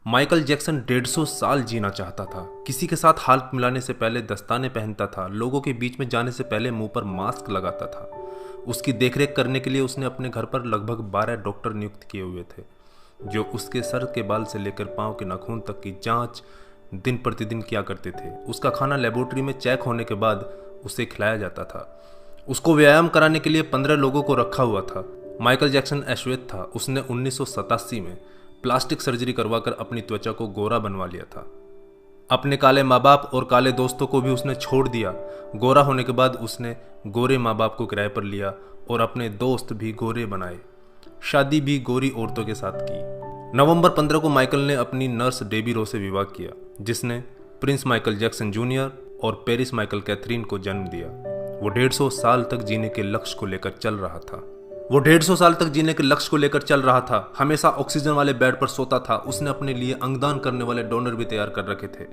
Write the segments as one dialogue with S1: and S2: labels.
S1: Michael Jackson 150 साल जीना चाहता था। किसी के साथ हाथ मिलाने से पहले दस्ताने पहनता था, लोगों के बीच में जाने से पहले मुंह पर मास्क लगाता था। उसकी देखरेख करने के लिए उसने अपने घर पर लगभग 12 डॉक्टर नियुक्त किए हुए थे, जो उसके सर के बाल से लेकर पांव के नाखून तक की जांच दिन प्रतिदिन किया करते थे। उसका खाना लेबोरेटरी में चेक होने के बाद उसे खिलाया जाता था। उसको व्यायाम कराने के लिए 15 लोगों को रखा हुआ था। माइकल जैक्सन अश्वेत था। उसने 1987 में प्लास्टिक सर्जरी करवाकर अपनी त्वचा को गोरा बनवा लिया था। अपने काले माँ बाप और काले दोस्तों को भी उसने छोड़ दिया। गोरा होने के बाद उसने गोरे माँ बाप को किराए पर लिया और अपने दोस्त भी गोरे बनाए। शादी भी गोरी औरतों के साथ की। नवंबर 15 को माइकल ने अपनी नर्स डेबी रो से विवाह किया, जिसने प्रिंस माइकल जैक्सन जूनियर और पेरिस माइकल कैथरीन को जन्म दिया। वो 150 साल तक जीने के लक्ष्य को लेकर चल रहा था। हमेशा ऑक्सीजन वाले बेड पर सोता था। उसने अपने लिए अंगदान करने वाले डोनर भी तैयार कर रखे थे,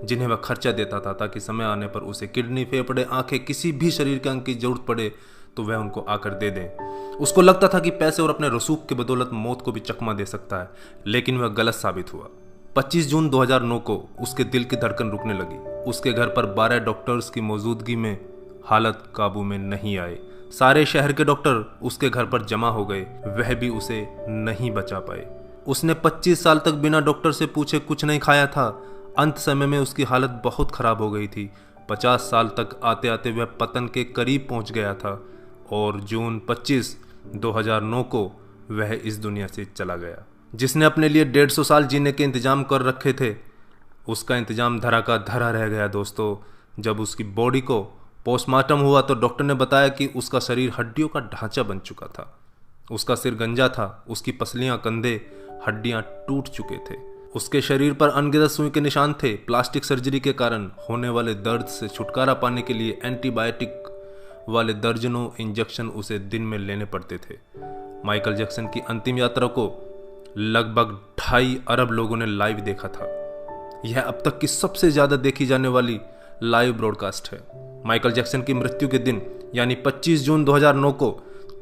S1: जिन्हें वह खर्चा देता था ताकि समय आने पर उसे किडनी, फेफड़े, आंखें, किसी भी शरीर के अंग की जरूरत पड़े तो वह उनको आकर दे दें। उसको लगता था कि पैसे और अपने रसूख के बदौलत मौत को भी चकमा दे सकता है, लेकिन वह गलत साबित हुआ। 25 जून 2009 को उसके दिल की धड़कन रुकने लगी। उसके घर पर 12 डॉक्टर्स की मौजूदगी में हालत काबू में नहीं आए। सारे शहर के डॉक्टर उसके घर पर जमा हो गए, वह भी उसे नहीं बचा पाए। उसने 25 साल तक बिना डॉक्टर से पूछे कुछ नहीं खाया था। अंत समय में उसकी हालत बहुत खराब हो गई थी। 50 साल तक आते आते वह पतन के करीब पहुंच गया था और जून 25, 2009 को वह इस दुनिया से चला गया। जिसने अपने लिए 150 साल जीने के इंतजाम कर रखे थे, उसका इंतजाम धरा का धरा रह गया दोस्तों। जब उसकी बॉडी को पोस्टमार्टम हुआ तो डॉक्टर ने बताया कि उसका शरीर हड्डियों का ढांचा बन चुका था। उसका सिर गंजा था, उसकी पसलियां, कंधे, हड्डियां टूट चुके थे। उसके शरीर पर अनगिनत सुई के निशान थे। प्लास्टिक सर्जरी के कारण होने वाले दर्द से छुटकारा पाने के लिए एंटीबायोटिक वाले दर्जनों इंजेक्शन उसे दिन में लेने पड़ते थे। माइकल जैक्सन की अंतिम यात्रा को लगभग 2.5 अरब लोगों ने लाइव देखा था। यह अब तक की सबसे ज्यादा देखी जाने वाली लाइव ब्रॉडकास्ट है। माइकल जैक्सन की मृत्यु के दिन यानी 25 जून 2009 को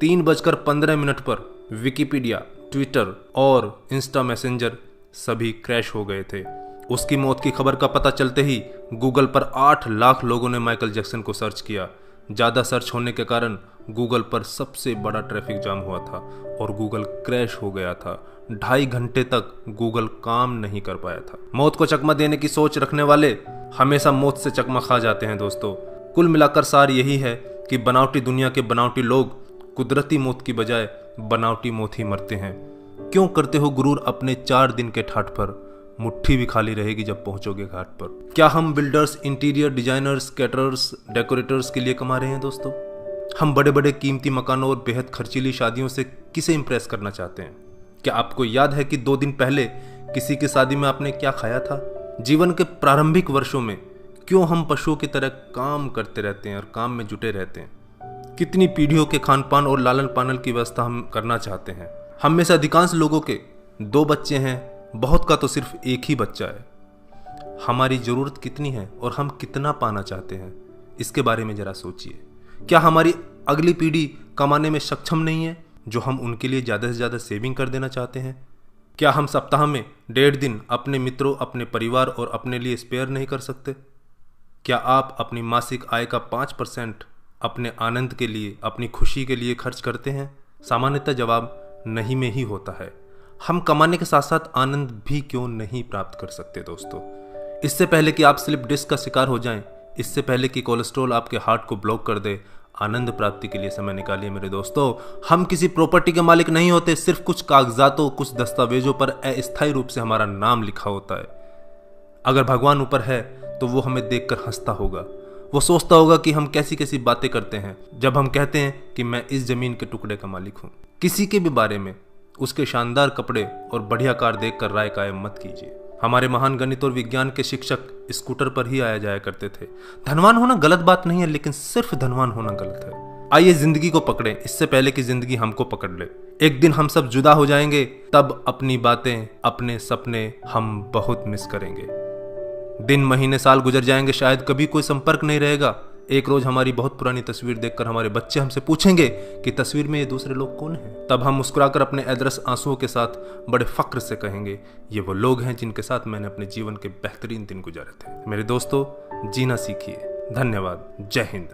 S1: 3:15 पर विकिपीडिया, ट्विटर और इंस्टा मैसेंजर सभी क्रैश हो गए थे। उसकी मौत की खबर का पता चलते ही गूगल पर 8 लाख लोगों ने माइकल जैक्सन को सर्च किया। ज़्यादा सर्च होने के कारण गूगल पर सबसे बड़ा ट्रैफिक जाम हुआ था और गूगल क्रैश हो गया था। 2.5 घंटे तक गूगल काम नहीं कर पाया था। मौत को चकमा देने की सोच रखने वाले हमेशा मौत से चकमा खा जाते हैं दोस्तों। कुल मिलाकर सार यही है कि बनावटी दुनिया के बनावटी लोग कुदरती मौत की बजाय बनावटी मौत ही मरते हैं। क्यों करते हो गुरूर अपने 4 दिन के ठाठ पर? मुट्ठी भी खाली रहेगी जब पहुंचोगे घाट पर। क्या हम builders, interior designers, caterers, decorators के लिए कमा रहे हैं दोस्तों? हम बड़े बड़े कीमती मकानों और बेहद खर्चीली शादियों से किसे इंप्रेस करना चाहते हैं? क्या आपको याद है कि 2 दिन पहले किसी की शादी में आपने क्या खाया था? जीवन के प्रारंभिक वर्षों में क्यों हम पशुओं की तरह काम करते रहते हैं और काम में जुटे रहते हैं? कितनी पीढ़ियों के खान पान और लालन पालन की व्यवस्था हम करना चाहते हैं? हम में से अधिकांश लोगों के 2 बच्चे हैं, बहुत का तो सिर्फ 1 ही बच्चा है। हमारी जरूरत कितनी है और हम कितना पाना चाहते हैं? इसके बारे में जरा सोचिए। क्या हमारी अगली पीढ़ी कमाने में सक्षम नहीं है जो हम उनके लिए ज़्यादा से ज़्यादा सेविंग कर देना चाहते हैं? क्या हम सप्ताह में 1.5 दिन अपने मित्रों, अपने परिवार और अपने लिए स्पेयर नहीं कर सकते? क्या आप अपनी मासिक आय का 5% अपने आनंद के लिए, अपनी खुशी के लिए खर्च करते हैं? सामान्यतः जवाब नहीं में ही होता है। हम कमाने के साथ साथ आनंद भी क्यों नहीं प्राप्त कर सकते दोस्तों? इससे पहले कि आप स्लिप डिस्क का शिकार हो जाएं, इससे पहले कि कोलेस्ट्रॉल आपके हार्ट को ब्लॉक कर दे, आनंद प्राप्ति के लिए समय निकालिए मेरे दोस्तों। हम किसी प्रॉपर्टी के मालिक नहीं होते, सिर्फ कुछ कागजातों, कुछ दस्तावेजों पर अस्थायी रूप से हमारा नाम लिखा होता है। अगर भगवान ऊपर है तो वो हमें देखकर हंसता होगा। वो सोचता होगा कि हम कैसी कैसी बातें करते हैं जब हम कहते हैं कि मैं इस जमीन के टुकड़े का मालिक हूं। किसी के भी बारे में उसके शानदार कपड़े और बढ़िया कार देखकर राय कायम मत कीजिए। हमारे महान गणित और विज्ञान के शिक्षक स्कूटर पर ही आया जाया करते थे। धनवान होना गलत बात नहीं है, लेकिन सिर्फ धनवान होना गलत है। आइए जिंदगी को पकड़ें इससे पहले कि जिंदगी हमको पकड़ ले। एक दिन हम सब जुदा हो जाएंगे, तब अपनी बातें, अपने सपने हम बहुत मिस करेंगे। दिन, महीने, साल गुजर जाएंगे, शायद कभी कोई संपर्क नहीं रहेगा, एक रोज हमारी बहुत पुरानी तस्वीर देखकर हमारे बच्चे हमसे पूछेंगे कि तस्वीर में ये दूसरे लोग कौन हैं। तब हम मुस्कुराकर अपने अदरस आंसुओं के साथ बड़े फक्र से कहेंगे, ये वो लोग हैं जिनके साथ मैंने अपने जीवन के बेहतरीन दिन गुजारे थे। मेरे दोस्तों, जीना सीखिए। धन्यवाद। जय हिंद।